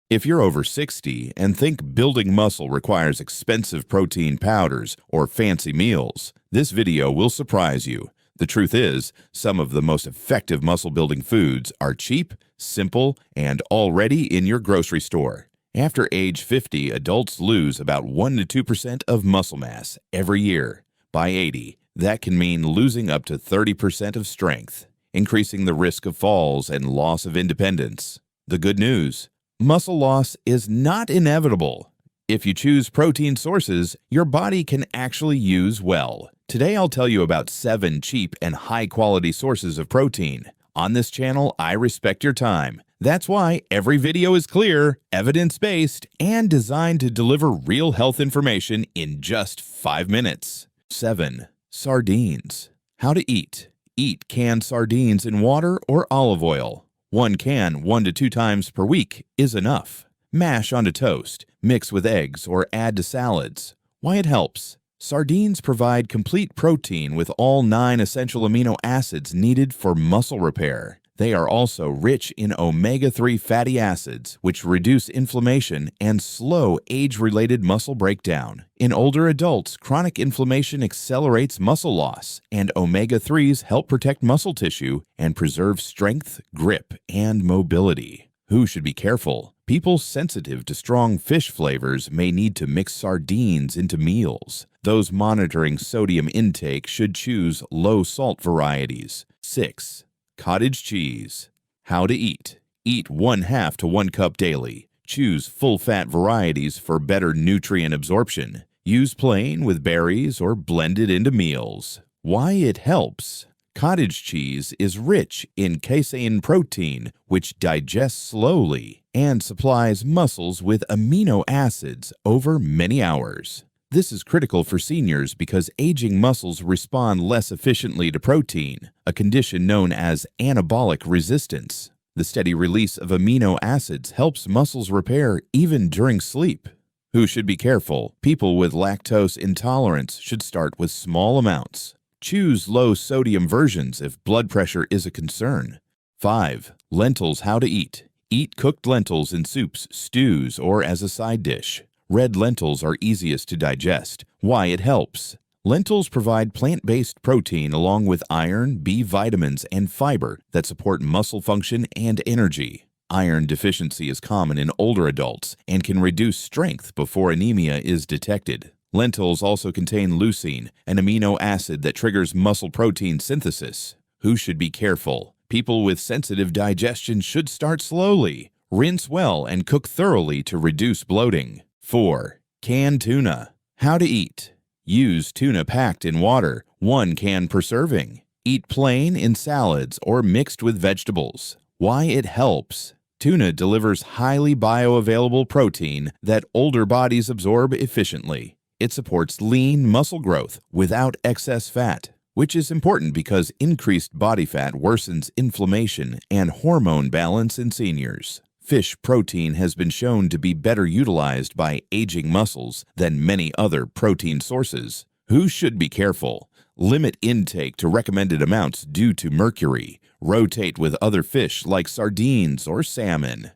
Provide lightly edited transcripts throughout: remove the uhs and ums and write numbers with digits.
If you're over 60 and think building muscle requires expensive protein powders or fancy meals, this video will surprise you. The truth is, some of the most effective muscle-building foods are cheap, simple, and already in your grocery store. After age 50, adults lose about 1 to 2% of muscle mass every year. By 80, that can mean losing up to 30% of strength, increasing the risk of falls and loss of independence. The good news: muscle loss is not inevitable. If you choose protein sources your body can actually use well. Today I'll tell you about 7 cheap and high-quality sources of protein. On this channel, I respect your time. That's why every video is clear, evidence-based, and designed to deliver real health information in just 5 minutes. 7. Sardines. How to eat. Eat canned sardines in water or olive oil. 1 can 1 to 2 times per week is enough. Mash onto toast, mix with eggs, or add to salads. Why it helps. Sardines provide complete protein with all 9 essential amino acids needed for muscle repair. They are also rich in omega-3 fatty acids, which reduce inflammation and slow age-related muscle breakdown. In older adults, chronic inflammation accelerates muscle loss, and omega-3s help protect muscle tissue and preserve strength, grip, and mobility. Who should be careful? People sensitive to strong fish flavors may need to mix sardines into meals. Those monitoring sodium intake should choose low-salt varieties. 6. Cottage cheese. How to eat. Eat 1/2 to 1 cup daily. Choose full-fat varieties for better nutrient absorption. Use plain with berries or blend it into meals. Why it helps. Cottage cheese is rich in casein protein, which digests slowly and supplies muscles with amino acids over many hours. This is critical for seniors because aging muscles respond less efficiently to protein, a condition known as anabolic resistance. The steady release of amino acids helps muscles repair even during sleep. Who should be careful? People with lactose intolerance should start with small amounts. Choose low-sodium versions if blood pressure is a concern. 5. Lentils. How to eat. Eat cooked lentils in soups, stews, or as a side dish. Red lentils are easiest to digest. Why it helps. Lentils provide plant-based protein along with iron, B vitamins, and fiber that support muscle function and energy. Iron deficiency is common in older adults and can reduce strength before anemia is detected. Lentils also contain leucine, an amino acid that triggers muscle protein synthesis. Who should be careful? People with sensitive digestion should start slowly. Rinse well and cook thoroughly to reduce bloating. 4. Canned tuna. How to eat. Use tuna packed in water, 1 can per serving. Eat plain in salads or mixed with vegetables. Why it helps. Tuna delivers highly bioavailable protein that older bodies absorb efficiently. It supports lean muscle growth without excess fat, which is important because increased body fat worsens inflammation and hormone balance in seniors. Fish protein has been shown to be better utilized by aging muscles than many other protein sources. Who should be careful? Limit intake to recommended amounts due to mercury. Rotate with other fish like sardines or salmon.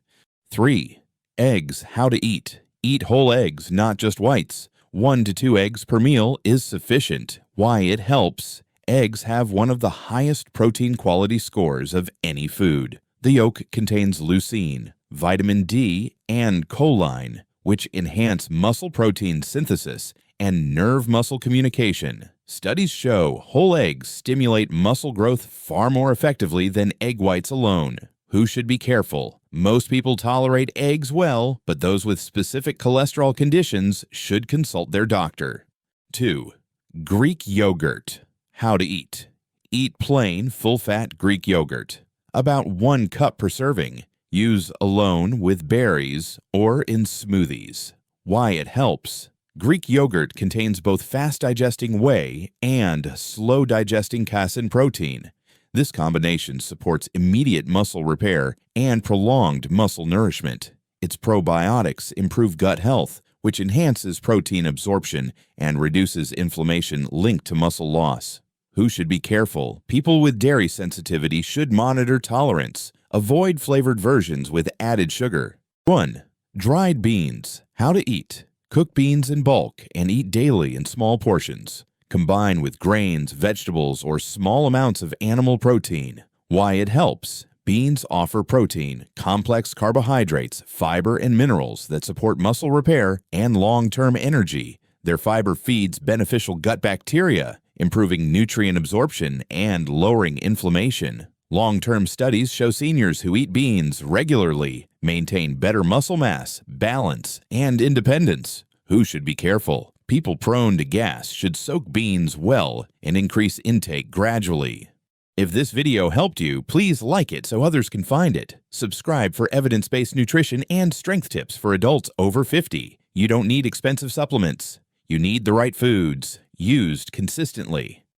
3. Eggs. How to eat. Eat whole eggs, not just whites. 1 to 2 eggs per meal is sufficient. Why it helps. Eggs have one of the highest protein quality scores of any food. The yolk contains leucine, vitamin D, and choline, which enhance muscle protein synthesis and nerve muscle communication. Studies show whole eggs stimulate muscle growth far more effectively than egg whites alone. Who should be careful? Most people tolerate eggs well, but those with specific cholesterol conditions should consult their doctor. 2. Greek yogurt. How to eat. Eat plain, full-fat Greek yogurt. About 1 cup per serving. Use alone with berries or in smoothies. Why it helps. Greek yogurt contains both fast-digesting whey and slow-digesting casein protein. This combination supports immediate muscle repair and prolonged muscle nourishment. Its probiotics improve gut health, which enhances protein absorption and reduces inflammation linked to muscle loss. Who should be careful? People with dairy sensitivity should monitor tolerance. Avoid flavored versions with added sugar. 1. Dried beans. How to eat. Cook beans in bulk and eat daily in small portions. Combine with grains, vegetables, or small amounts of animal protein. Why it helps. Beans offer protein, complex carbohydrates, fiber, and minerals that support muscle repair and long-term energy. Their fiber feeds beneficial gut bacteria, improving nutrient absorption and lowering inflammation. Long-term studies show seniors who eat beans regularly maintain better muscle mass, balance, and independence. Who should be careful? People prone to gas should soak beans well and increase intake gradually. If this video helped you, please like it so others can find it. Subscribe for evidence-based nutrition and strength tips for adults over 50. You don't need expensive supplements. You need the right foods, used consistently.